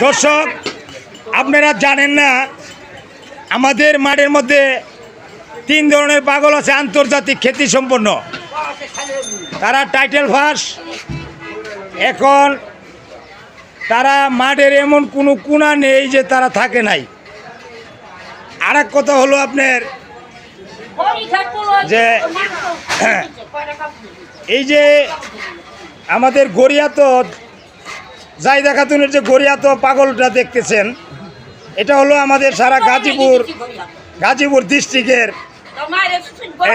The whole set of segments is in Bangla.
দর্শক, আপনারা জানেন না আমাদের মাঠের মধ্যে 3 ধরনের পাগল আছে আন্তর্জাতিক খ্যাতি সম্পন্ন। তারা টাইটেল ফার্স্ট। এখন তারা মাঠের এমন কোনো কোণা নেই যে তারা থাকে নাই। আর এক কথা হলো আপনার যে এই যে আমাদের গড়িয়াত জাইদা খাতুনের যে গড়িয়াত পাগলটা দেখতেছেন, এটা হলো আমাদের সারা গাজীপুর ডিস্ট্রিক্টের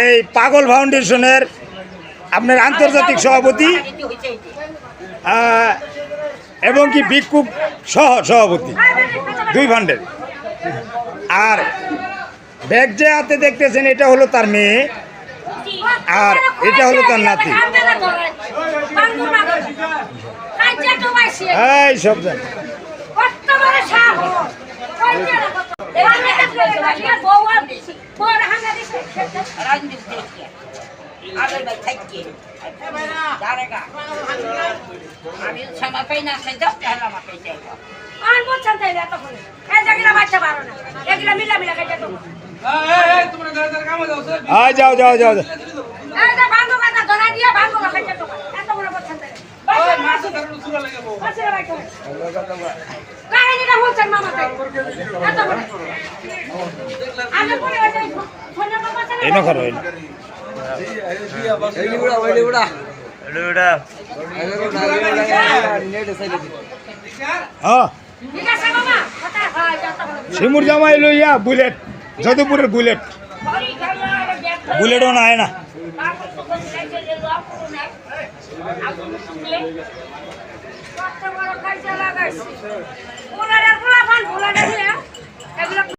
এই পাগল ফাউন্ডেশনের আপনার আন্তর্জাতিক সভাপতি এবং কি ভিক্ষুক সভাপতি 2 ফান্ডের। আর ব্যাগ যে হাতে দেখতেছেন এটা হলো তার মেয়ে, আর এটা হলো তার নাতি। এই সব জানে যাও যাও যাও শিমুর জামাই লইয়া বুলেট, যদুপুরের বুলেটও না হয় না।